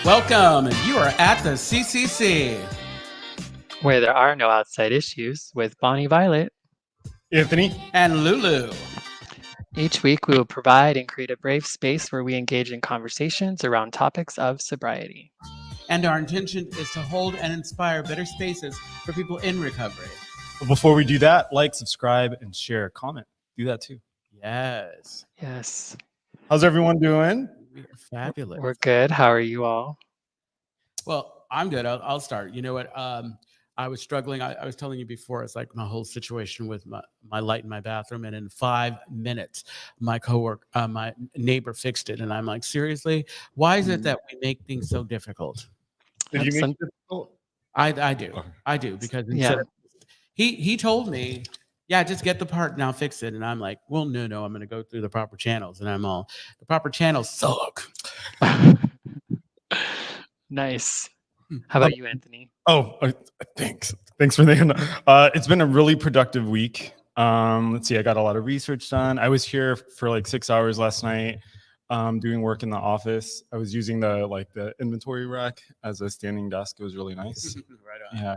Welcome. You are at the CCC. Where there are no outside issues with Bonnie Violet. Anthony. And Lulu. Each week, we will provide and create a brave space where we engage in conversations around topics of sobriety. And our intention is to hold and inspire better spaces for people in recovery. But before we do that, like, subscribe, and share. Comment. Do that too. Yes. Yes. How's everyone doing? We are fabulous. We're good. How are you all? Well, I'm good. I'll start. You know what? I was struggling. I was telling you before, it's like my whole situation with my light in my bathroom. And in 5 minutes, my neighbor fixed it. And I'm like, seriously? Why is it that we make things so difficult? Did you make it difficult? I do. I do. Because he told me, yeah, just get the part and I'll fix it. And I'm like, well, no, I'm going to go through the proper channels. And the proper channels suck. Nice. How about you, Anthony? Oh, thanks. Thanks for that. It's been a really productive week. Let's see. I got a lot of research done. I was here for like 6 hours last night, doing work in the office. I was using the inventory rack as a standing desk. It was really nice. Right on. Yeah.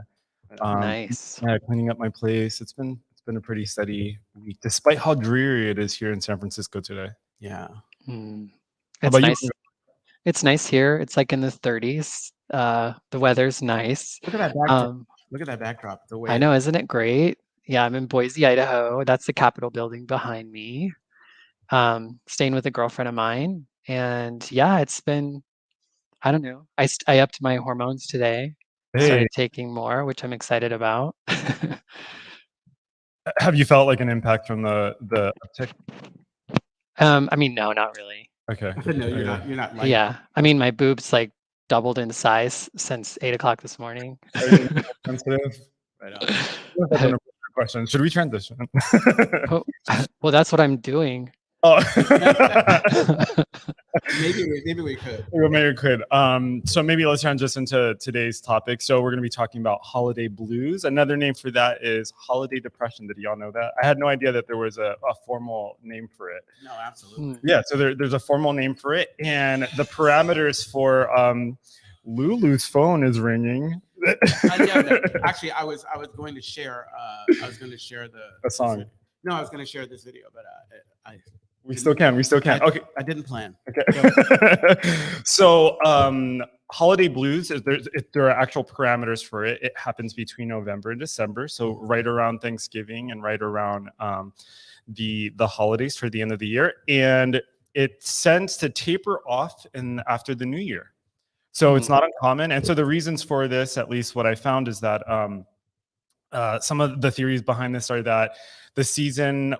Nice. Yeah, cleaning up my place. It's been a pretty steady week, despite how dreary it is here in San Francisco today. Yeah. It's about nice. you? It's nice here. It's like in the 30s. The weather's nice. Look at that backdrop. Look at that backdrop. The way I know, isn't it great? Yeah, I'm in Boise, Idaho. That's the Capitol building behind me. Staying with a girlfriend of mine. And yeah, it's been, I don't know. I upped my hormones today. Started taking more, which I'm excited about. Have you felt like an impact from the uptick? I mean, no, not really. Okay. No, you're not. Like, yeah, I mean, my boobs like doubled in size since 8 o'clock this morning. Are you sensitive? Right on. Question. Should we transition? Well, that's what I'm doing. Oh. maybe we could. Maybe we could. So maybe let's transition to today's topic. So we're going to be talking about holiday blues. Another name for that is holiday depression. Did y'all know that? I had no idea that there was a formal name for it. No, absolutely. Yeah, so there's a formal name for it, and the parameters for Lulu's phone is ringing. Actually, I was going to share. A song. No, I was going to share this video, but we still can. Okay, I didn't plan. Okay. So holiday blues there are actual parameters for it. It happens between November and December, so right around Thanksgiving and right around the holidays for the end of the year, and it tends to taper off after the new year. So it's not uncommon. And so the reasons for this, at least what I found, is that some of the theories behind this are that the season,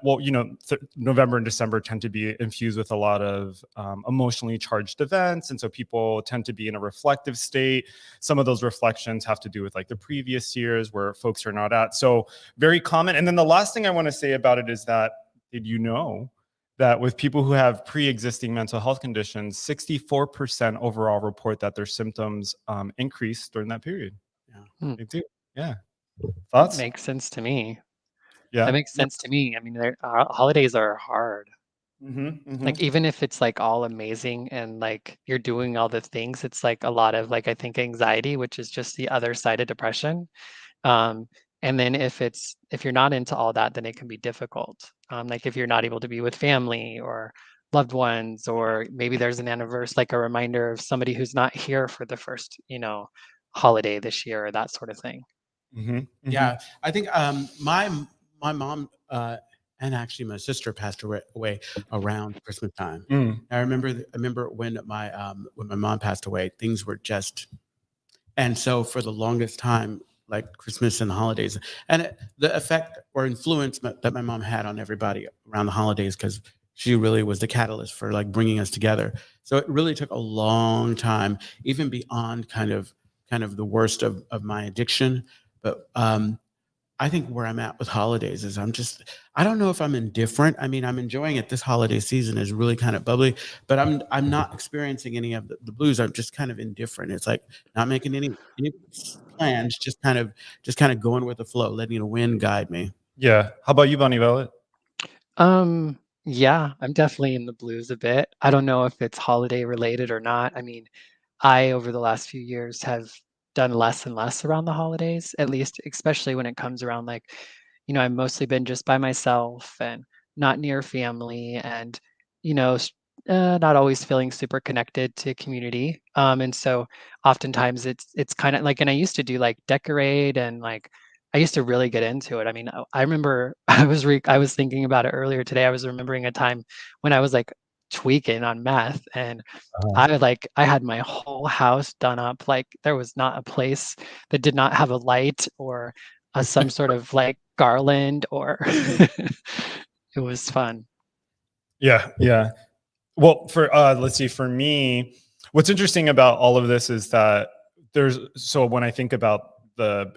November and December tend to be infused with a lot of emotionally charged events. And so people tend to be in a reflective state. Some of those reflections have to do with like the previous years where folks are not at. So very common. And then the last thing I want to say about it is that, did you know that with people who have pre-existing mental health conditions, 64% overall report that their symptoms increase during that period? Yeah. They do. Yeah. Thoughts? That makes sense to me. Yeah. That makes sense to me. I mean, holidays are hard. Like, even if it's like all amazing and like you're doing all the things, it's like a lot of like, I think, anxiety, which is just the other side of depression. And then if you're not into all that, then it can be difficult. Like if you're not able to be with family or loved ones, or maybe there's an anniversary, like a reminder of somebody who's not here for the first, holiday this year, or that sort of thing. Yeah, I think my mom and actually my sister passed away around Christmas time. I remember when my mom passed away, things were just, and so for the longest time, like Christmas and the holidays, and the effect or influence that my mom had on everybody around the holidays, because she really was the catalyst for like bringing us together. So it really took a long time, even beyond kind of the worst of my addiction. But I think where I'm at with holidays is I don't know if I'm indifferent. I mean, I'm enjoying it. This holiday season is really kind of bubbly, but I'm not experiencing any of the blues. I'm just kind of indifferent. It's like not making any plans, just kind of going with the flow, letting the wind guide me. Yeah. How about you, Bonnie Violet? Yeah, I'm definitely in the blues a bit. I don't know if it's holiday related or not. I mean, I, over the last few years, have done less and less around the holidays, at least, especially when it comes around like, I've mostly been just by myself and not near family and, you know, s- not always feeling super connected to community. And so oftentimes it's kind of like, and I used to do like decorate and like, I used to really get into it. I mean, I remember I was thinking about it earlier today. I was remembering a time when I was like tweaking on meth and I had my whole house done up, like, there was not a place that did not have a light or, some sort of, like, garland or it was fun. Yeah, yeah. Well, for let's see, for me, what's interesting about all of this is that so when I think about the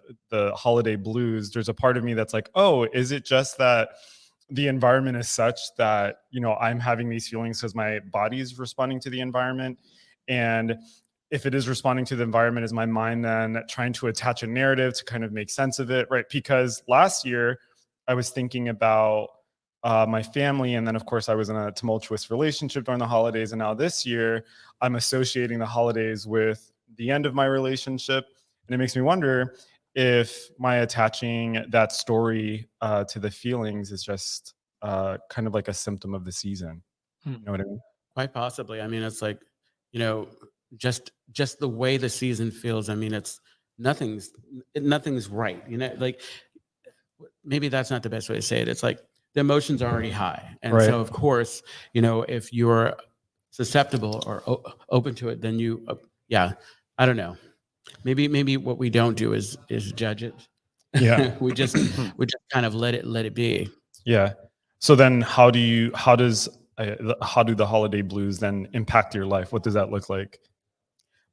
holiday blues, there's a part of me that's like, oh, is it just that the environment is such that, I'm having these feelings because my body is responding to the environment? And if it is responding to the environment, is my mind then trying to attach a narrative to kind of make sense of it, right? Because last year I was thinking about my family, and then of course I was in a tumultuous relationship during the holidays, and now this year I'm associating the holidays with the end of my relationship, and it makes me wonder if my attaching that story to the feelings is just kind of like a symptom of the season. Hmm. You know what I mean? Quite possibly. I mean, it's like, you know, just the way the season feels. I mean, it's nothing's nothing's right. Like maybe that's not the best way to say it. It's like the emotions are already high, and Right. so of course, if you're susceptible or open to it, then yeah, I don't know. Maybe what we don't do is judge it. Yeah. we just we just kind of let it be. Yeah. So then how do the holiday blues then impact your life? What does that look like?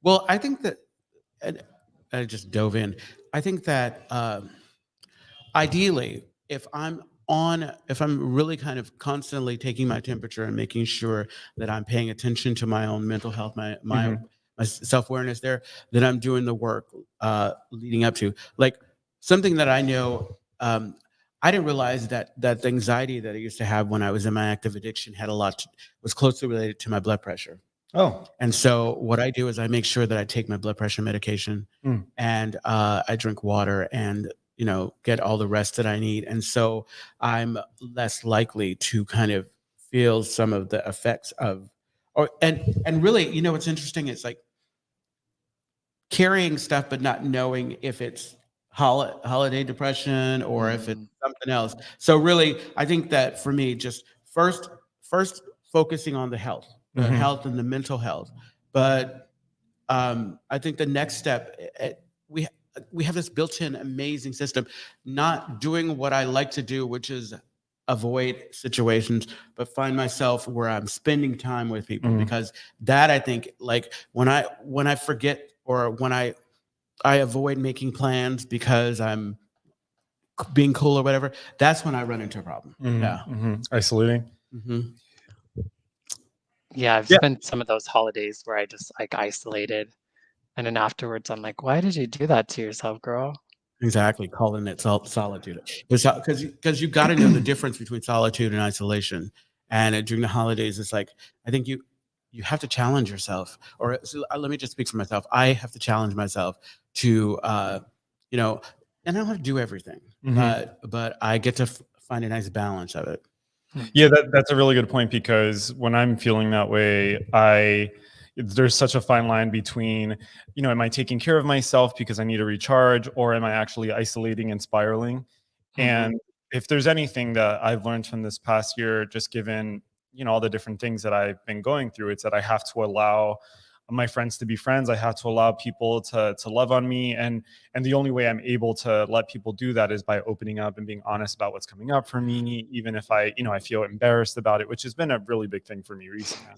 Well, I think that and I just dove in. I think that ideally, if I'm really kind of constantly taking my temperature and making sure that I'm paying attention to my own mental health, Mhm. my self-awareness there, that I'm doing the work leading up to like something that I know. I didn't realize that the anxiety that I used to have when I was in my active addiction was closely related to my blood pressure. Oh. And so what I do is I make sure that I take my blood pressure medication Mm. and I drink water and get all the rest that I need. And so I'm less likely to kind of feel some of the effects of and really, what's interesting is like carrying stuff but not knowing if it's holiday depression or if it's Mm, something else. So really, I think that for me, just first focusing on the Mhm. health and the mental health. But I think the next step, we we have this built-in amazing system. Not doing what I like to do, which is avoid situations, but find myself where I'm spending time with people, Mhm. because that, I think, like when I forget or when I avoid making plans because I'm being cool or whatever, that's when I run into a problem. Mhm. Yeah. Mhm. Isolating. Hmm. yeah, I've Yeah. spent some of those holidays where I just, like, isolated, and then afterwards, I'm like, "Why did you do that to yourself, girl?" Exactly, calling it solitude. Because you got to know the difference between solitude and isolation. And during the holidays, it's like I think you have to challenge yourself. Or so, let me just speak for myself. I have to challenge myself to, you know, and I don't have to do everything, Mhm. but I get to find a nice balance of it. Hmm. Yeah, that's a really good point, because when I'm feeling that way, there's such a fine line between, am I taking care of myself because I need to recharge, or am I actually isolating and spiraling? Mhm. And if there's anything that I've learned from this past year, just given, all the different things that I've been going through, it's that I have to allow my friends to be friends. I have to allow people to love on me. And the only way I'm able to let people do that is by opening up and being honest about what's coming up for me, even if I feel embarrassed about it, which has been a really big thing for me recently,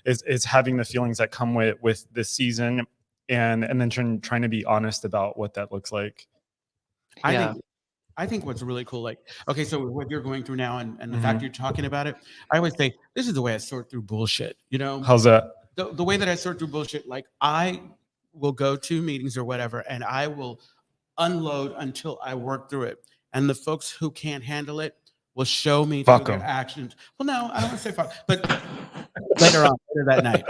is having the feelings that come with this season, and then trying to be honest about what that looks like. I Yeah. think I think what's really cool, like, okay, so what you're going through now and the fact Mhm. you're talking about it, I always say this is the way I sort through bullshit. How's that? The way that I sort through bullshit, like I will go to meetings or whatever, and I will unload until I work through it. And the folks who can't handle it will show me through Fuck their 'em. actions. Well, no, I don't want to say fuck, but later that night.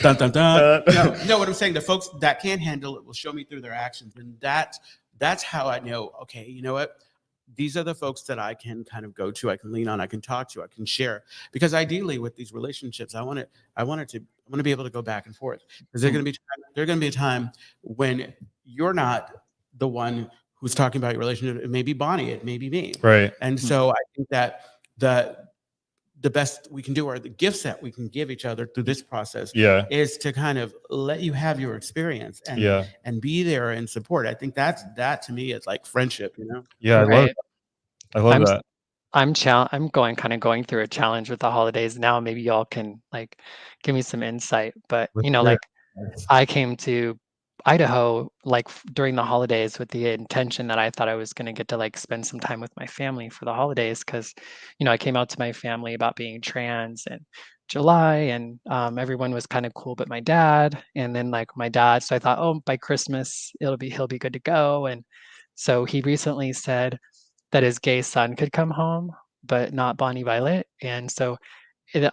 Dun, dun, dun. No, what I'm saying, the folks that can handle it will show me through their actions. And that's how I know, okay, you know what? These are the folks that I can kind of go to, I can lean on, I can talk to, I can share. Because ideally with these relationships, I want to be able to go back and forth. Because there's going to be a time when you're not the one who's talking about your relationship. It may be Bonnie, it may be me. Right. And so I think that the best we can do, or the gifts that we can give each other through this process, is to kind of let you have your experience and be there and support. I think that to me is like friendship, you know? Yeah, Right. I love that. I'm going through a challenge with the holidays now. Maybe y'all can like give me some insight. But like I came to Idaho like during the holidays with the intention that I thought I was going to get to like spend some time with my family for the holidays, because I came out to my family about being trans in July, and everyone was kind of cool but my dad, and then like my dad, so I thought, oh, by Christmas he'll be good to go. And so he recently said that his gay son could come home but not Bonnie Violet. And so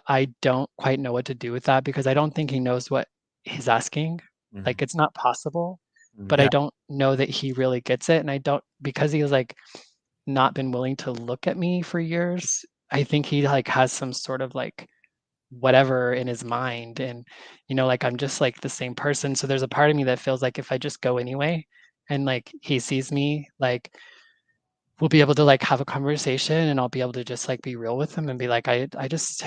I don't quite know what to do with that, because I don't think he knows what he's asking. Like, it's not possible, but I don't know that he really gets it. And I don't, because he was like not been willing to look at me for years, I think he like has some sort of like whatever in his mind. And like I'm just like the same person. So there's a part of me that feels like if I just go anyway and like he sees me, like we'll be able to like have a conversation, and I'll be able to just like be real with him and be like, I just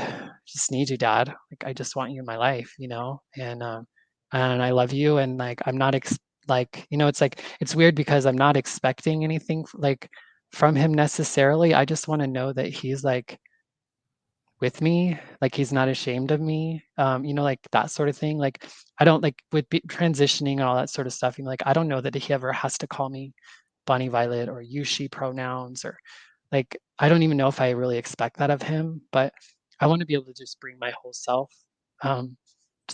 need you, Dad. Like I just want you in my life, and I love you. And like I'm not it's like it's weird because I'm not expecting anything like from him necessarily. I just want to know that he's like with me, like he's not ashamed of me, like that sort of thing. Like I don't like with transitioning and all that sort of stuff. Like I don't know that he ever has to call me Bonnie Violet or you, she pronouns, or like I don't even know if I really expect that of him, but I want to be able to just bring my whole self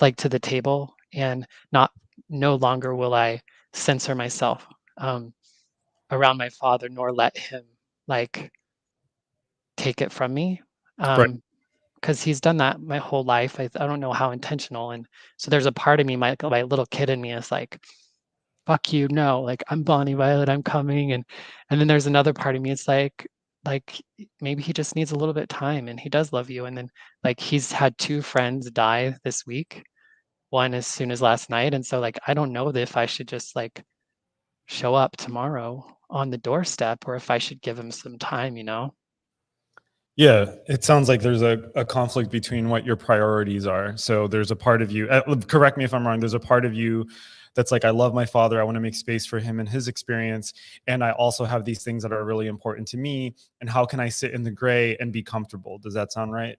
like to the table, and no longer will I censor myself around my father, nor let him like take it from me. Because he's done that my whole life. I don't know how intentional. And so there's a part of me, my little kid in me is like, fuck you, no, like I'm Bonnie Violet, I'm coming. And then there's another part of me, it's like maybe he just needs a little bit of time, and he does love you. And then like he's had 2 friends die this week, one as soon as last night. And so like I don't know if I should just like show up tomorrow on the doorstep, or if I should give him some time. Yeah, it sounds like there's a conflict between what your priorities are. So there's a part of you, correct me if I'm wrong, there's a part of you that's like, I love my father, I want to make space for him and his experience, and I also have these things that are really important to me, and how can I sit in the gray and be comfortable? Does that sound right?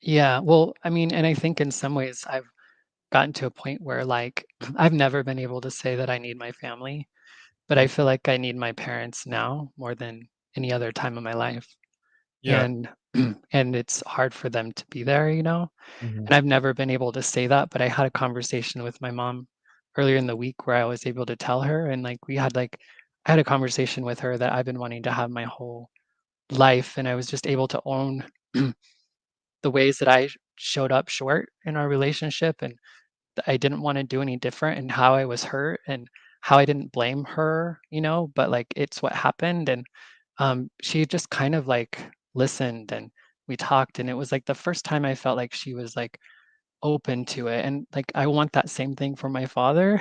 Yeah, well, I mean, and I think in some ways I've gotten to a point where like I've never been able to say that I need my family, but I feel like I need my parents now more than any other time of my life. Yeah. And and it's hard for them to be there. Mhm. And I've never been able to say that, but I had a conversation with my mom earlier in the week where I was able to tell her, and like I had a conversation with her that I've been wanting to have my whole life, and I was just able to own the ways that I showed up short in our relationship, and I didn't want to do any different, and how I was hurt, and how I didn't blame her, but like it's what happened. And she just kind of like listened, and we talked, and it was like the first time I felt like she was like open to it. And like I want that same thing for my father.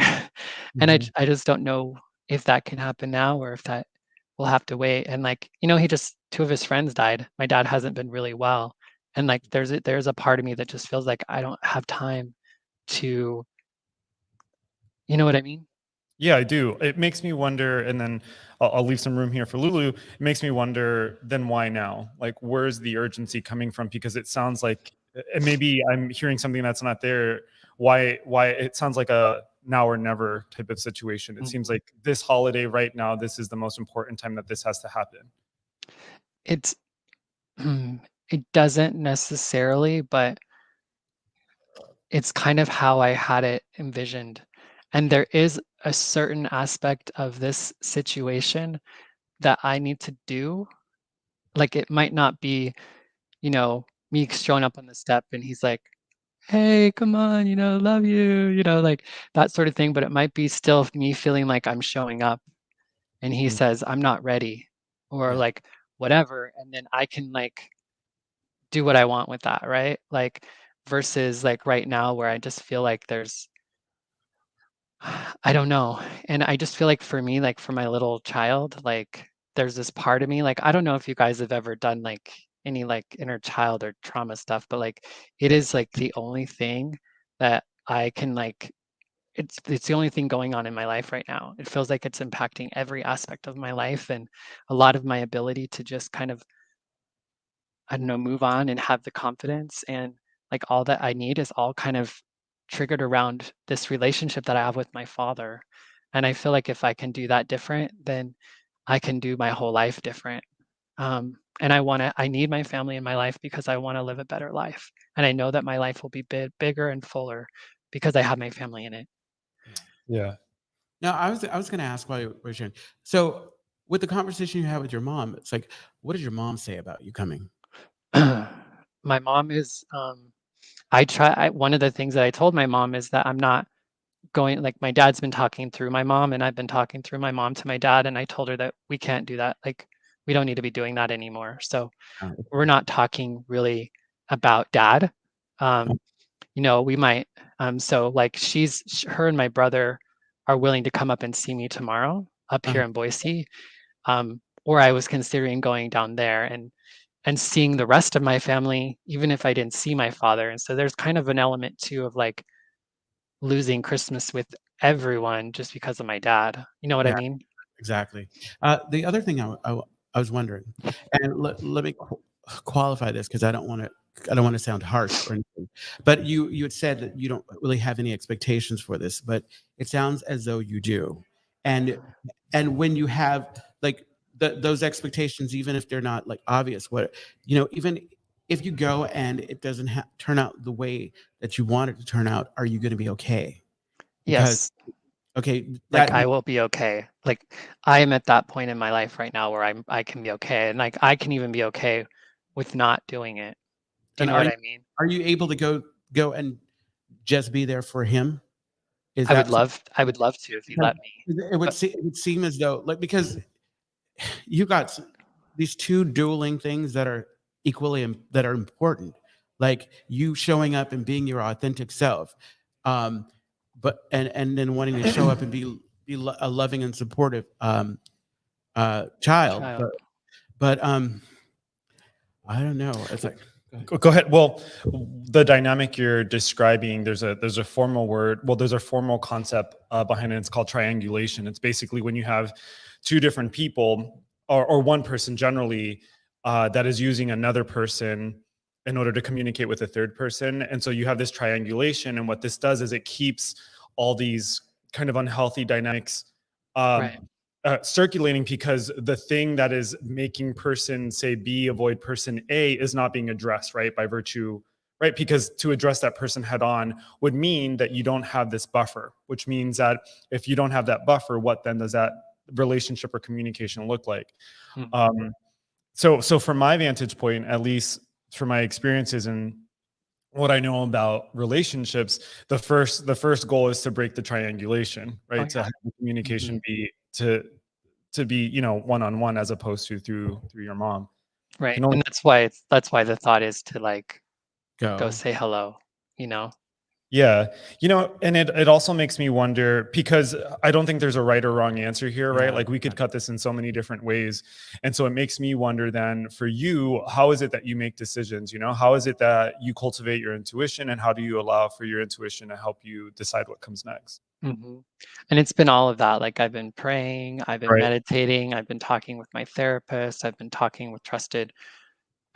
And Mhm. I just don't know if that can happen now, or if that will have to wait. And like he just 2 of his friends died. My dad hasn't been really well, and like there's a part of me that just feels like I don't have time to, you know what I mean? Yeah, I do. It makes me wonder, and then I'll leave some room here for Lulu. It makes me wonder, then why now? Like, where's the urgency coming from? Because it sounds like, and maybe I'm hearing something that's not there. Why it sounds like a now or never type of situation. It seems like this holiday right now, this is the most important time that this has to happen. It's it doesn't necessarily, but it's kind of how I had it envisioned. And there is a certain aspect of this situation that I need to do. Like it might not be, me showing up on the step and he's like, hey, come on, love you, like that sort of thing. But it might be still me feeling like I'm showing up and he Mm. says, I'm not ready or Yeah. like whatever. And then I can like do what I want with that, right? Like versus like right now where I just feel like I don't know. And I just feel like for me, like for my little child, like there's this part of me, like I don't know if you guys have ever done like any like inner child or trauma stuff, but like it is like the only thing that I can like it's the only thing going on in my life right now. It feels like it's impacting every aspect of my life and a lot of my ability to just kind of I don't know, move on and have the confidence and like all that I need is all kind of triggered around this relationship that I have with my father. And I feel like if I can do that different, then I can do my whole life different. And I need my family in my life because I want to live a better life. And I know that my life will be bigger and fuller because I have my family in it. Yeah. Yeah. Now, I was going to ask while you were sharing. So, with the conversation you had with your mom, it's like, what did your mom say about you coming? My mom is, one of the things that I told my mom is that I'm not going, like my dad's been talking through my mom and I've been talking through my mom to my dad. And I told her that we can't do that. Like, we don't need to be doing that anymore. So we're not talking really about dad. We might, so like her and my brother are willing to come up and see me tomorrow up here in Boise. Or I was considering going down there and seeing the rest of my family, even if I didn't see my father. And so there's kind of an element too of like losing Christmas with everyone just because of my dad. You know what I Yeah, mean? exactly. The other thing I was wondering, and let me qualify this because I don't want to sound harsh or anything. But you had said that you don't really have any expectations for this, but it sounds as though you do. And when you have like those expectations, even if they're not like obvious, even if you go and it doesn't turn out the way that you want it to turn out, are you going to be okay? Because Yes. okay, Like that I will be okay. Like I am at that point in my life right now where I can be okay. And like I can even be okay with not doing it. Do you and know what I mean? are you able to go and just be there for him? Is I would that love I would love to if you because let me. But it would seem as though like because you got these two dueling things that are that are important, like you showing up and being your authentic self, but and then wanting to show up and be a loving and supportive child, child. but I don't know. It's like go ahead. Go ahead. Well, the dynamic you're describing, there's a formal word. Well, there's a formal concept behind it. It's called triangulation. It's basically when you have two different people or one person generally that is using another person in order to communicate with a third person. And so you have this triangulation. And what this does is it keeps all these kind of unhealthy dynamics Right. circulating because the thing that is making person say B avoid person A is not being addressed, right? By virtue, right? Because to address that person head on would mean that you don't have this buffer, which means that if you don't have that buffer, what then does that relationship or communication look like? Mm-hmm. So from my vantage point, at least from my experiences and what I know about relationships, the first goal is to break the triangulation, Oh right? To yeah. have the communication Mhm. be to be one-on-one as opposed to through your mom. Right. Can only And that's why the thought is to like go Go. say hello, you know? Yeah, and it also makes me wonder because I don't think there's a right or wrong answer here, right? Yeah. Like we could cut this in so many different ways. And so it makes me wonder then for you, how is it that you make decisions? How is it that you cultivate your intuition and how do you allow for your intuition to help you decide what comes next? Hmm. And it's been all of that. Like I've been praying, I've been Right. meditating, I've been talking with my therapist, I've been talking with trusted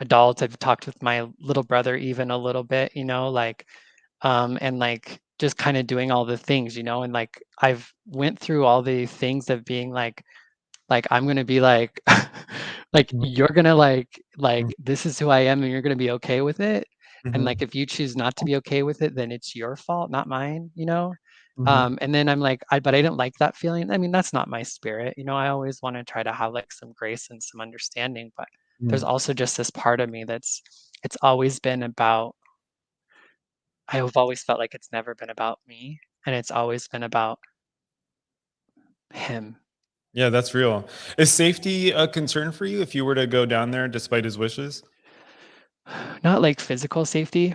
adults, I've talked with my little brother even a little bit, like and like just kind of doing all the things, and like I've went through all the things of being like I'm gonna be like like Mhm. you're gonna like this is who I am and you're gonna be okay with it. And Mhm. like if you choose not to be okay with it, then it's your fault, not mine. Mhm. And then I'm like, but I didn't like that feeling. I mean, that's not my spirit. I always want to try to have like some grace and some understanding, but there's also just this part of me it's always been about, I've always felt like it's never been about me, and it's always been about him. Yeah, that's real. Is safety a concern for you if you were to go down there despite his wishes? Not like physical safety.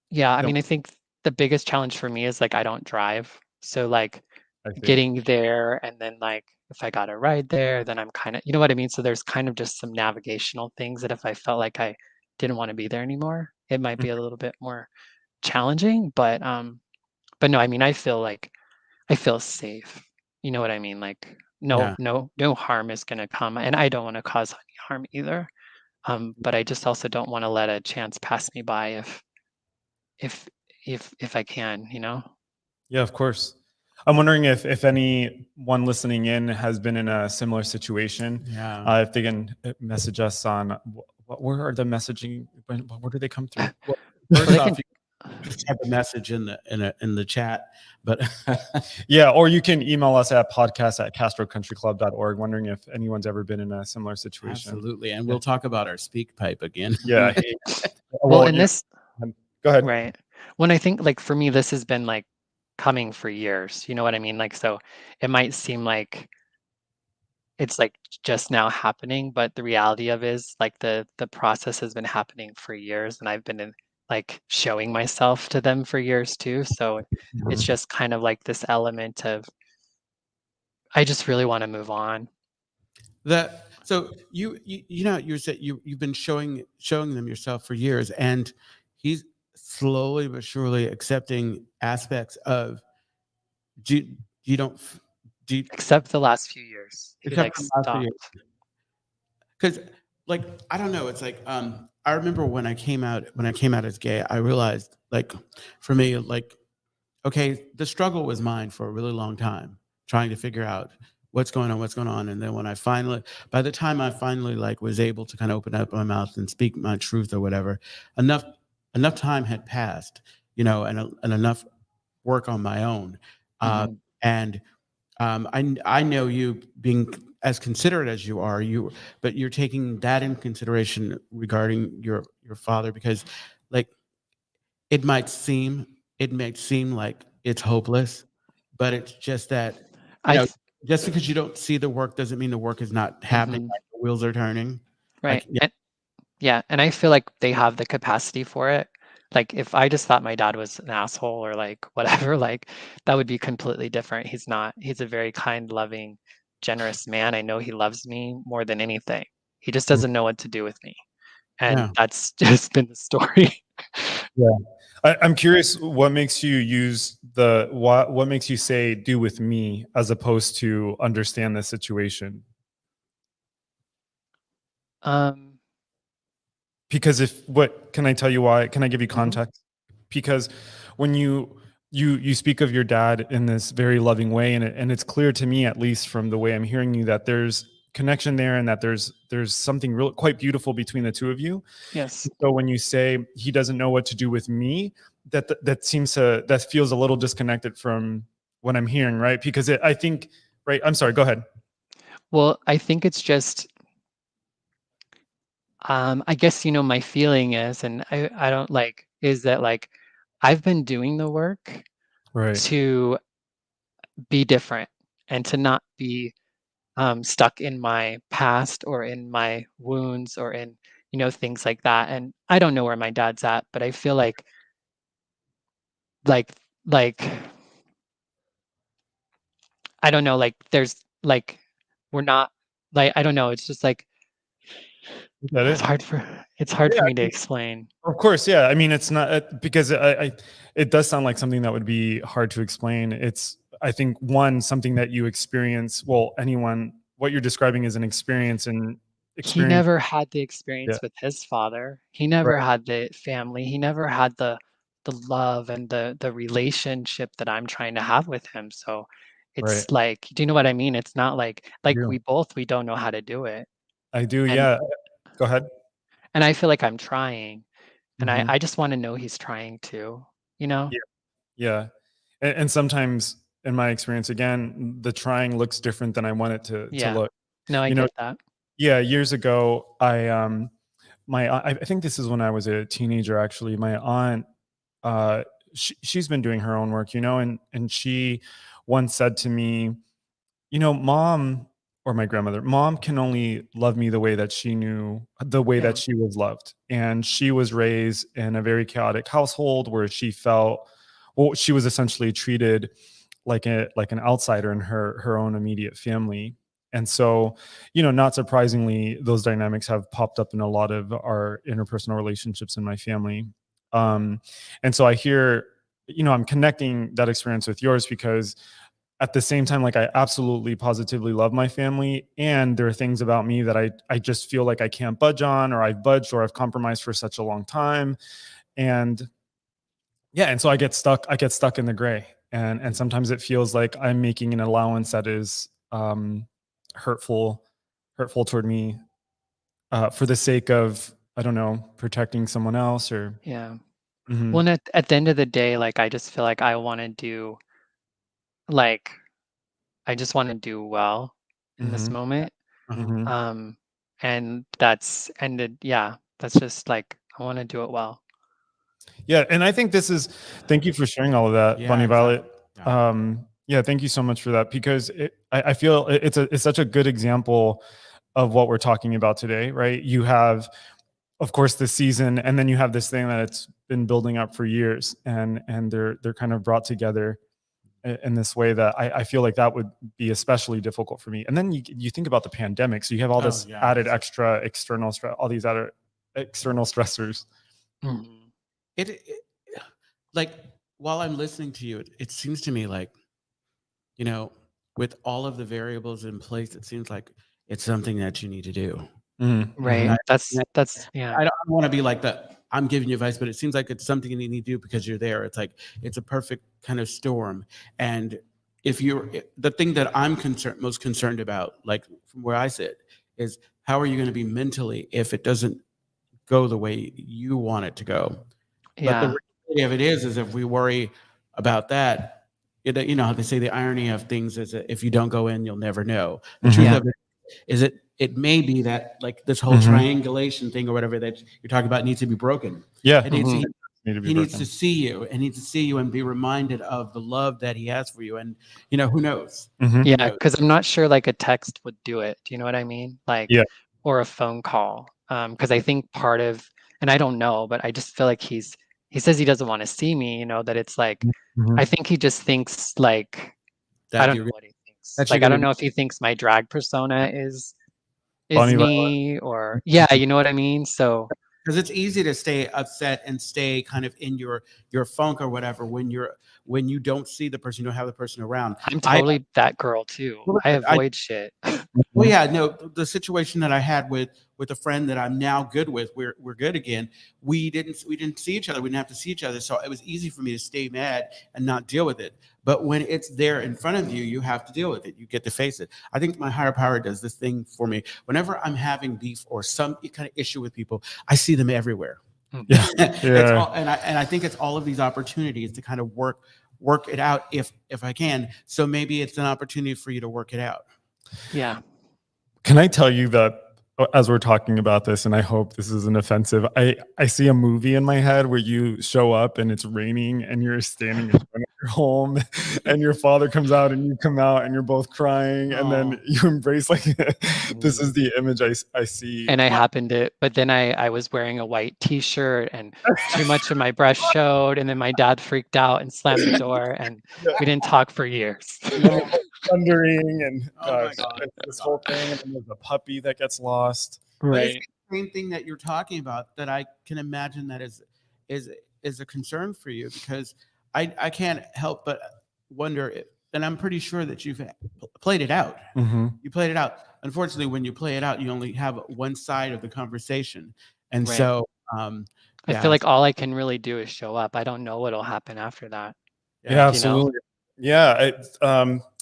Yeah, I No, mean, I think the biggest challenge for me is, like, I don't drive. So, like, I see. getting there and then, like, if I got a ride there, then I'm kinda, you know what I mean? So there's kind of just some navigational things that if I felt like I didn't wanna be there anymore, it might Mm, be a little bit more challenging, but no, I mean, I feel safe. You know what I mean? Like, Yeah. no harm is gonna come, and I don't wanna cause any harm either. But I just also don't wanna let a chance pass me by if if I can, you know? yeah, of course. I'm wondering if anyone listening in has been in a similar situation. Yeah. If they can message us on where are the messaging? Where do they come through? Well, Well, first they off, can you just type a message in the chat, but Yeah, or you can email us at podcast@castrocountryclub.org. Wondering if anyone's ever been in a similar situation. absolutely. And Yeah, we'll talk about our speak pipe again. yeah. well, Well, and this go ahead. right. When I think, like, for me, this has been, like, coming for years, you know what I mean? Like, so it might seem like it's, like, just now happening, but the reality of is, like, the process has been happening for years, and I've been in, like, showing myself to them for years too, so it's Mhm. just kind of like this element of, I just really wanna move on. That so you know you said you've been showing them yourself for years, and he's slowly but surely accepting aspects of do you don't do you, Except the last few years. He, except like, for the last few years. stopped. Because like I don't know, it's like I remember when I came out as gay, I realized like for me like okay, the struggle was mine for a really long time, trying to figure out what's going on. And then when I finally, by the time I finally like was able to kind of open up my mouth and speak my truth or whatever, enough time had passed, you know, and enough work on my own. Uh, Mhm. and I know you being as considerate as you are, but you're taking that in consideration regarding your father because, like, it might seem like it's hopeless, but it's just that, you I know, th just because you don't see the work doesn't mean the work is not happening, Mhm. like, the wheels are turning. Right, Like, yeah, and yeah, and I feel like they have the capacity for it. Like, if I just thought my dad was an asshole or, like, whatever, like, that would be completely different. He's not. He's a very kind, loving, generous man. I know he loves me more than anything. He just doesn't know what to do with me, and yeah. that's just been the story. Yeah. I'm curious what makes you use what makes you say do with me as opposed to understand the situation? Um, Because if what can I tell you why? Can I give you mhm. context? Because when you speak of your dad in this very loving way, and it's clear to me, at least from the way I'm hearing you, that there's connection there and that there's something real quite beautiful between the two of you. Yes. So when you say he doesn't know what to do with me, that feels a little disconnected from what I'm hearing, right? Because I think, right? I'm sorry. Go ahead. Well, I think it's just, I guess, my feeling is, and I don't like, is that, like, I've been doing the work Right. to be different and to not be stuck in my past or in my wounds or in, things like that. And I don't know where my dad's at, but I feel like like I don't know, like there's like we're not, like, I don't know. It's just like Is that it's it? hard for it's hard Yeah. for me to explain. Of course, yeah. I mean, it's not because it does sound like something that would be hard to explain. It's, I think, one, something that you experience. Well, anyone, what you're describing is an experience and He experience. never had the Yeah, experience with his father. He never right, had the family. He never had the love and the relationship that I'm trying to have with him. So right. it's like, do you know what I mean? It's not I like do. we don't know how to do it. I do. And Yeah. Go ahead. I feel like I'm trying, and Hmm. I just want to know he's trying to, you know? Yeah, yeah. And sometimes, in my experience, again, the trying looks different than I want it to Yeah. look. No, I You know, get that. Yeah, years ago, I think this is when I was a teenager. Actually, my aunt, she's been doing her own work, and she once said to me, mom, or my grandmother, mom can only love me the way that she knew, the way that she was loved. And she was raised in a very chaotic household where she felt, well, she was essentially treated like an outsider in her own immediate family. And so, not surprisingly, those dynamics have popped up in a lot of our interpersonal relationships in my family. And so I hear, I'm connecting that experience with yours because at the same time, like, I absolutely positively love my family, and there are things about me that I just feel like I can't budge on, or I've budged, or I've compromised for such a long time. And yeah, and so I get stuck in the gray. And sometimes it feels like I'm making an allowance that is hurtful hurtful toward me, for the sake of, I don't know, protecting someone else, or Yeah. Mhm, Well, and at the end of the day, like I just feel like like I just want to do well in this mhm, moment. Uh-huh. mhm. Um, and that's ended. Yeah, that's just like I want to do it well. Yeah, and I think this is, thank you for sharing all of that, Yeah, Bunny exactly. Violet. Yeah. Yeah, thank you so much for that, because I feel it's such a good example of what we're talking about today, right? You have, of course, this season, and then you have this thing that it's been building up for years, and they're kind of brought together in this way that I feel like that would be especially difficult for me. And then you think about the pandemic, so you have all Oh, this yeah. added extra external stress, all these other external stressors. Mhm. It like while I'm listening to you, it seems to me like, you know, with all of the variables in place, it seems like it's something that you need to do. Mhm, Right. mhm. And That's yeah. I don't want to be like the I'm giving you advice, but it seems like it's something you need to do because you're there. It's like it's a perfect kind of storm. And if you're the thing that I'm most concerned about, like from where I sit, is how are you going to be mentally if it doesn't go the way you want it to go? But the Yeah. reality of it is if we worry about that, you know how they say the irony of things is that if you don't go in, you'll never know. The truth Mhm, Yeah. of it is it may be that like this whole mhm. triangulation thing or whatever that you're talking about needs to be broken. Yeah, It needs Mhm. he, need to be he needs to broken. see you and needs to see you and be reminded of the love that he has for you. And who knows? Mhm. Who Yeah, knows? because I'm not sure like a text would do it. Do you know what I mean? Like, Yeah. or a phone call. Because I think part of, and I don't know, but I just feel like he says he doesn't want to see me, that it's like, I Mhm. think he just thinks like, I That don't you're know what he thinks. that you're Like, I gonna don't be know if he thinks my drag persona is Bonnie Violet. me or, yeah, you know what I mean? So, because it's easy to stay upset and stay kind of in your funk or whatever when you don't see the person, you don't have the person around. I'm I totally that girl too. I I avoid shit. Well, Mhm. yeah, no, the situation that I had with a friend that I'm now good with, we're good again. We didn't see each other. We didn't have to see each other, so it was easy for me to stay mad and not deal with it. But when it's there in front of you, you have to deal with it. You get to face it. I think my higher power does this thing for me. Whenever I'm having beef or some kind of issue with people, I see them everywhere. Yeah. It's Yeah. all, and I think it's all of these opportunities to kind of work it out if I can. So maybe it's an opportunity for you to work it out. Yeah. Can I tell you that, as we're talking about this, and I hope this isn't offensive, I see a movie in my head where you show up and it's raining and you're standing in front of your home and your father comes out and you come out and you're both crying and then Oh. you embrace, like, this is the image I see. And but then I was wearing a white t-shirt and too much of my breast showed, and then my dad freaked out and slammed the door, and we didn't talk for years. And then it's like thundering, and Oh my gosh, God. it's this whole thing, and then there's a puppy that gets lost. But it's Right. the same thing that you're talking about that I can imagine that is is a concern for you because I can't help but wonder if, and I'm pretty sure that you've played it out. Mhm. You played it out. Unfortunately, when you play it out, you only have one side of the conversation. And Right. so I feel yeah, like all I can really do is show up. I don't know what'll happen after that, yeah. Yeah, you know? absolutely. Yeah,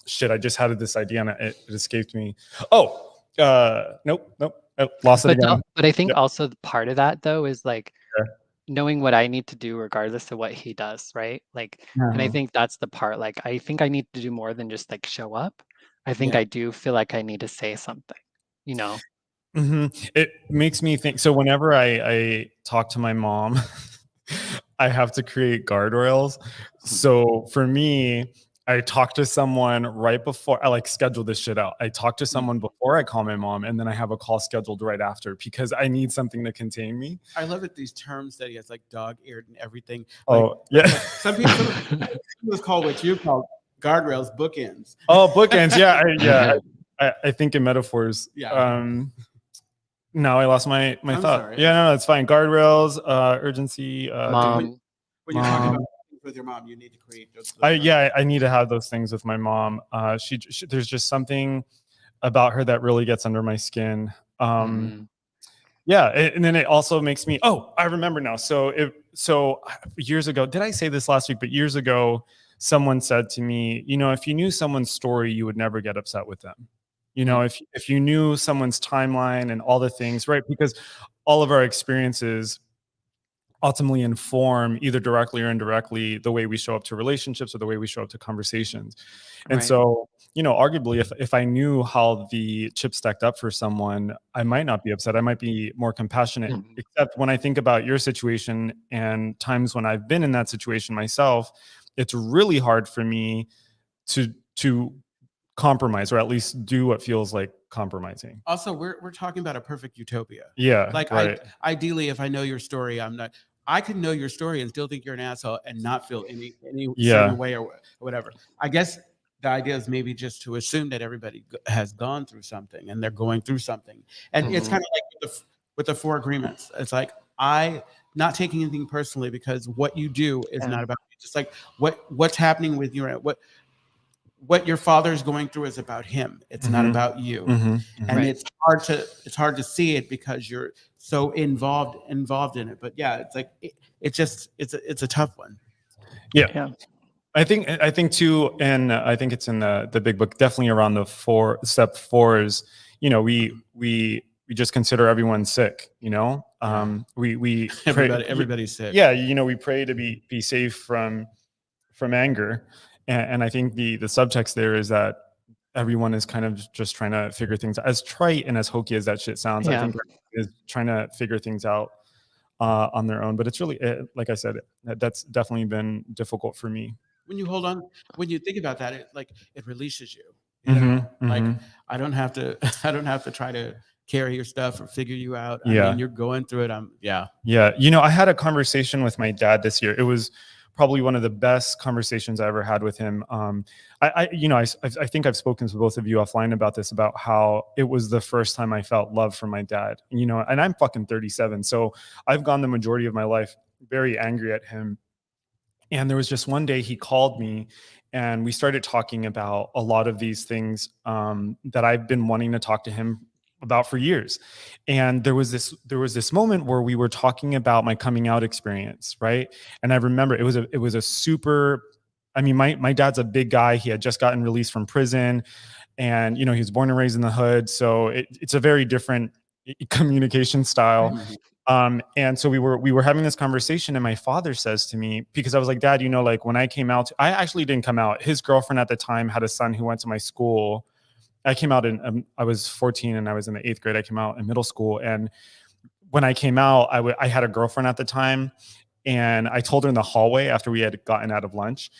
shit, I just had this idea and it escaped me. Oh, nope, I lost it again. But I think Yep. also the part of that though is like Yeah. knowing what I need to do regardless of what he does, right? Like, and I Uh-huh. think that's the part. Like, I think I need to do more than just like show up. I think Yeah. I do feel like I need to say something, you know? It makes me think. So whenever I talk to my mom, I have to create guardrails. So for me, I talk to someone right before I like schedule this shit out. I talk to someone before I call my mom, and then I have a call scheduled right after because I need something to contain me. I love it. These terms that he has, like dog-eared and everything. Like, Oh yeah. like some people call what you call guardrails bookends. Oh, bookends. Yeah, I think in metaphors. Yeah. No, I lost my I'm thought. sorry. Yeah, no, it's fine. Guardrails, urgency. Mom. When you're talking about things with your mom, you need to create those. I need to have those things with my mom. She there's just something about her that really gets under my skin. Yeah, and then it also makes me. Oh, I remember now. So years ago, did I say this last week? But years ago, someone said to me, if you knew someone's story, you would never get upset with them. If you knew someone's timeline and all the things, right? Because all of our experiences ultimately inform either directly or indirectly the way we show up to relationships or the way we show up to conversations. And so, arguably if I knew how the chips stacked up for someone, I might not be upset. I might be more compassionate. Except when I think about your situation and times when I've been in that situation myself, it's really hard for me to compromise, or at least do what feels like compromising. Also, we're talking about a perfect utopia. Yeah. Like right. ideally, if I know your story, I can know your story and still think you're an asshole and not feel any Yeah. certain way or whatever. I guess the idea is maybe just to assume that everybody has gone through something and they're going through something. And it's kind of like with the 4 agreements. It's like, I not taking anything personally because what you do is not about you. Just like what's happening with you, what your father is going through is about him. It's not about you. And it's hard to see it because you're so involved in it. But yeah, it's like it's a tough one. Yeah. I think too, and I think it's in the big book, definitely around the step 4 is, we just consider everyone sick, we everybody's sick. Yeah, we pray to be safe from anger. And I think the subtext there is that everyone is kind of just trying to figure things out. As trite and as hokey as that shit sounds, I think is trying to figure things out on their own. But it's really, like I said, that's definitely been difficult for me. When you think about that, it releases you. Like I don't have to try to carry your stuff or figure you out. I mean, you're going through it. Yeah. I had a conversation with my dad this year. It was probably one of the best conversations I ever had with him. I think I've spoken to both of you offline about this, about how it was the first time I felt love from my dad, and I'm fucking 37. So I've gone the majority of my life very angry at him. And there was just one day he called me and we started talking about a lot of these things that I've been wanting to talk to him about for years. And there was this moment where we were talking about my coming out experience, right? And I remember it was a super, I mean, my dad's a big guy. He had just gotten released from prison, and he was born and raised in the hood, so it's a very different communication style. And so we were having this conversation, and my father says to me, because I was like, Dad, like when I came out, I actually didn't come out. His girlfriend at the time had a son who went to my school. I came out I was 14 and I was in the 8th grade. I came out in middle school. And when I came out, I had a girlfriend at the time, and I told her in the hallway after we had gotten out of lunch,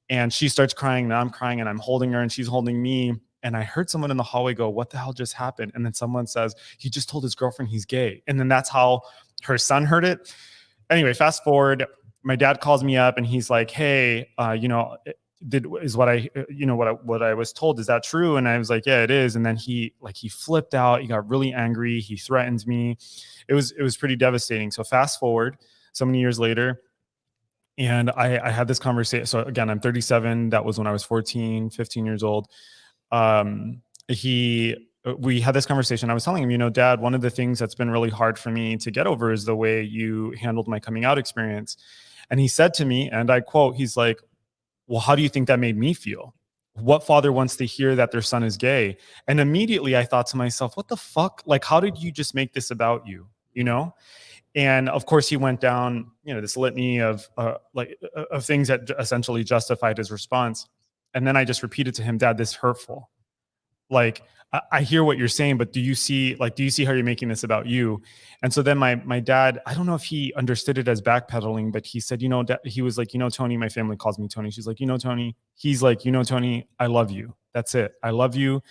and she starts crying and I'm crying and I'm holding her and she's holding me. And I heard someone in the hallway go, "What the hell just happened?" And then someone says, "He just told his girlfriend he's gay." And then that's how her son heard it. Anyway, fast forward, my dad calls me up and he's like, "Hey, what I was told, is that true?" And I was like, "Yeah, it is." And then he flipped out. He got really angry. He threatened me. It was pretty devastating. So fast forward so many years later, and I had this conversation. So again, I'm 37. That was when I was 14, 15 years old. We had this conversation. I was telling him, Dad, one of the things that's been really hard for me to get over is the way you handled my coming out experience. And he said to me, and I quote, he's like, "Well, how do you think that made me feel? What father wants to hear that their son is gay?" And immediately I thought to myself, what the fuck? Like, how did you just make this about you? And of course he went down, this litany of things that essentially justified his response. And then I just repeated to him, "Dad, this is hurtful. Like, I hear what you're saying, but do you see how you're making this about you? And so then my dad, I don't know if he understood it as backpedaling, but he said, he was like, Tony, my family calls me Tony. She's like, Tony, he's like, Tony, I love you. That's it. I love you.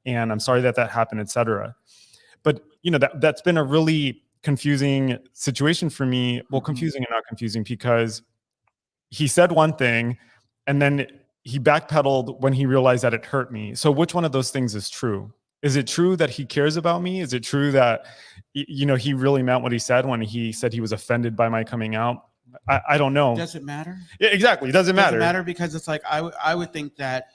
And I'm sorry that happened, etc. But, that's been a really confusing situation for me. Well, confusing and not confusing, because he said one thing and then he backpedaled when he realized that it hurt me. So which one of those things is true? Is it true that he cares about me? Is it true that, he really meant what he said when he said he was offended by my coming out? I don't know. Does it matter? Yeah, exactly. It doesn't matter. Doesn't matter, because it's like I would think that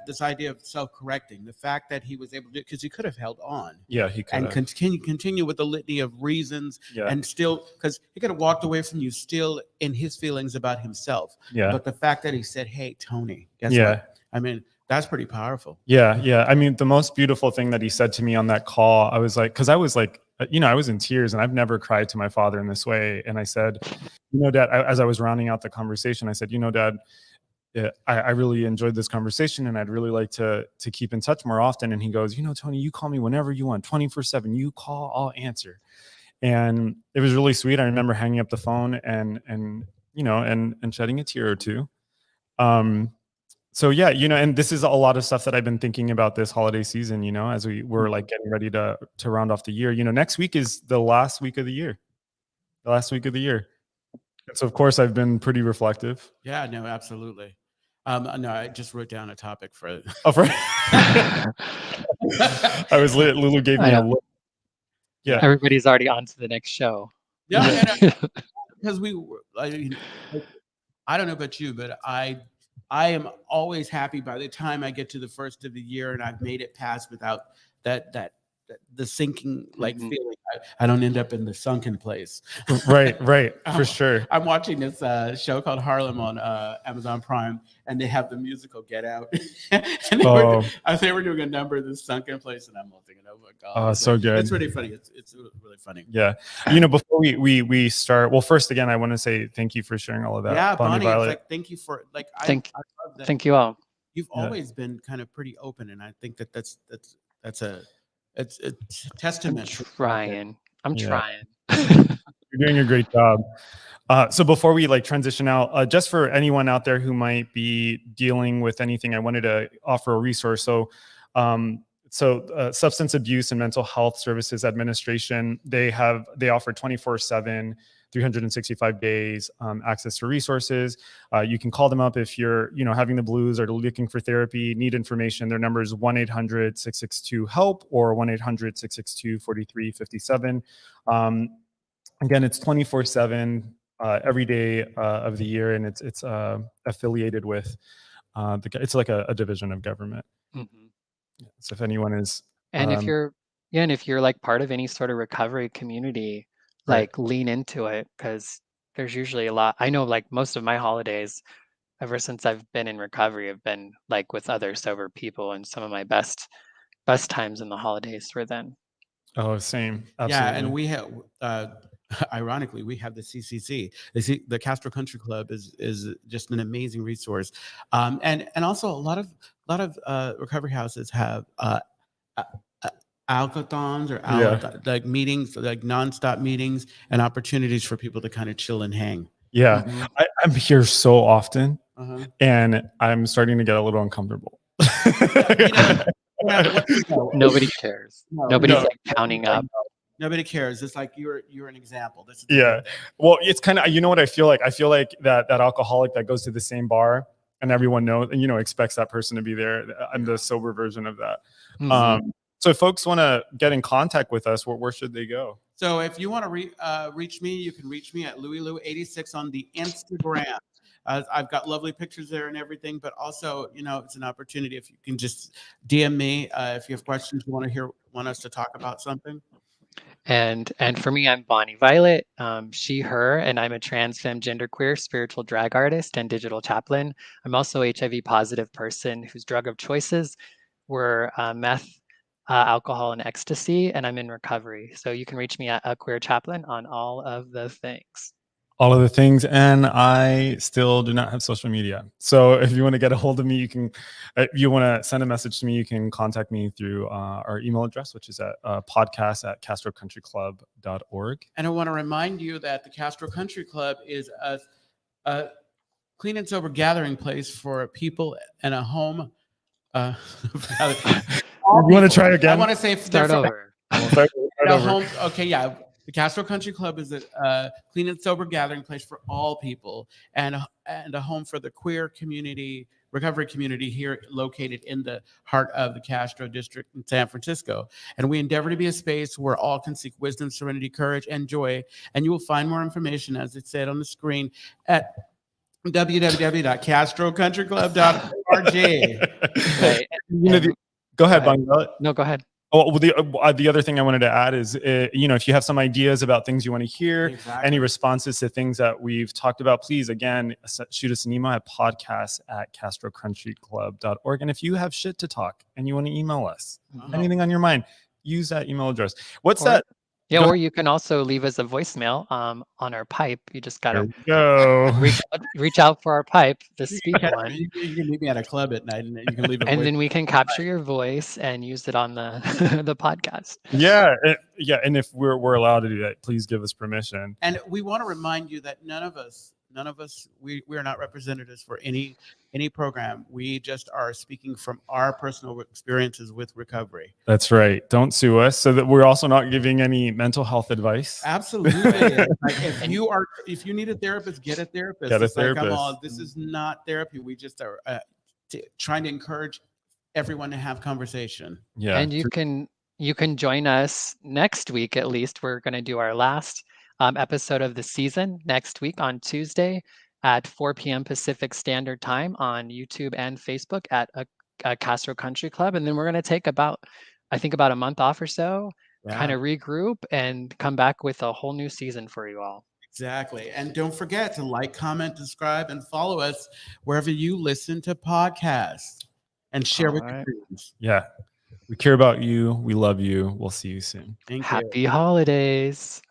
this idea of self-correcting, the fact that he was able to, because he could have held on. Yeah, he could and continue with the litany of reasons, and still, because he could have walked away from you still in his feelings about himself. Yeah. But the fact that he said, "Hey, Tony," guess what? I mean, that's pretty powerful. Yeah. I mean, the most beautiful thing that he said to me on that call, I was like, because I was like, I was in tears, and I've never cried to my father in this way. And I said, Dad, as I was rounding out the conversation, I said, Dad, I really enjoyed this conversation, and I'd really like to keep in touch more often. And he goes, Tony, you call me whenever you want, 24/7. You call, I'll answer. And it was really sweet. I remember hanging up the phone and shedding a tear or two. So yeah, and this is a lot of stuff that I've been thinking about this holiday season, as we're like getting ready to round off the year. Next week is the last week of the year. And so of course I've been pretty reflective. Yeah, no, absolutely. No, I just wrote down a topic for it. Oh, for I was lit. Lulu gave me a look. Yeah. Everybody's already on to the next show. Yeah, because I don't know about you, but I am always happy by the time I get to the first of the year and I've made it past without the sinking feeling. I don't end up in the sunken place. Right, for sure. I'm watching this show called Harlem on Amazon Prime, and they have the musical Get Out. And they were doing a number of this sunken place, and I'm thinking, oh my god, oh, so good. It's really funny. It's really funny. Yeah, before we start, well, first again, I want to say thank you for sharing all of that. Yeah, Bonnie, it's like thank you for thank you all. You've always been kind of pretty open, and I think that's a testament. I'm trying. You're doing a great job. So before we transition out, just for anyone out there who might be dealing with anything, I wanted to offer a resource. So Substance Abuse and Mental Health Services Administration, they offer 24/7, 365 days access to resources. You can call them up if you're having the blues or looking for therapy, need information. Their number is 1-800-662-HELP or 1-800-662-4357. Again, it's 24/7 every day of the year, and it's affiliated with it's like a division of government. Mm-hmm. So if anyone is, and if you're like part of any sort of recovery community, lean into it, because there's usually a lot. I know most of my holidays ever since I've been in recovery have been with other sober people, and some of my best times in the holidays were then. Oh, same. Absolutely. Yeah, and we have ironically, we have the CCC. The Castro Country Club is just an amazing resource, and also a lot of recovery houses have alcothons or meetings, nonstop meetings and opportunities for people to kind of chill and hang. Yeah, I'm here so often, and I'm starting to get a little uncomfortable. Nobody cares. Nobody's counting up. Nobody cares. It's like you're an example. Well, it's kind of, what I feel like? I feel like that alcoholic that goes to the same bar and everyone knows and expects that person to be there. I'm the sober version of that. So if folks want to get in contact with us, where should they go? So if you want to reach me, you can reach me at LouisLou86 on the Instagram. I've got lovely pictures there and everything, but also, it's an opportunity if you can just DM me if you have questions, you want us to talk about something. And for me, I'm Bonnie Violet, she, her, and I'm a trans, femme, genderqueer, spiritual drag artist and digital chaplain. I'm also a HIV positive person whose drug of choices were meth, alcohol, and ecstasy, and I'm in recovery. So you can reach me at a queer chaplain on all of the things. all of the things, and I still do not have social media. So if you want to get a hold of me, you can. If you want to send a message to me, you can contact me through our email address, which is at podcast@castrocountryclub.org. And I want to remind you that the Castro Country Club is a clean and sober gathering place for people and a home. You want to try again? I want to say Start over. Home. Okay, yeah. The Castro Country Club is a clean and sober gathering place for all people, and a home for the queer community, recovery community here, located in the heart of the Castro district in San Francisco. And we endeavor to be a space where all can seek wisdom, serenity, courage, and joy. And you will find more information, as it said on the screen, at www.castrocountryclub.org. Right. Go ahead, Bonnie. No, go ahead. Oh, well, the other thing I wanted to add is, if you have some ideas about things you want to hear, any responses to things that we've talked about, please, again, shoot us an email at podcast@castrocountryclub.org. And if you have shit to talk and you want to email us, anything on your mind, use that email address. What's that? Yeah, or you can also leave us a voicemail on our pipe. You just gotta reach out for our pipe, the speak one. You can meet me at a club at night, and you can leave. And then we can capture your voice and use it on the the podcast. Yeah, and if we're allowed to do that, please give us permission. And we want to remind you that none of us, we are not representatives for any program. We just are speaking from our personal experiences with recovery. That's right. Don't sue us. So that we're also not giving any mental health advice. Absolutely. If you need a therapist, get a therapist. Get a therapist. Come on, this is not therapy. We just are trying to encourage everyone to have conversation. Yeah. And you can join us next week. At least we're going to do our last episode of the season next week on Tuesday at 4 p.m. Pacific Standard Time on YouTube and Facebook at a Castro Country Club. And then we're going to take about a month off or so, kind of regroup and come back with a whole new season for you all. Exactly. And don't forget to like, comment, subscribe, and follow us wherever you listen to podcasts, and share with your friends. Yeah. We care about you. We love you. We'll see you soon. Thank you. Happy holidays.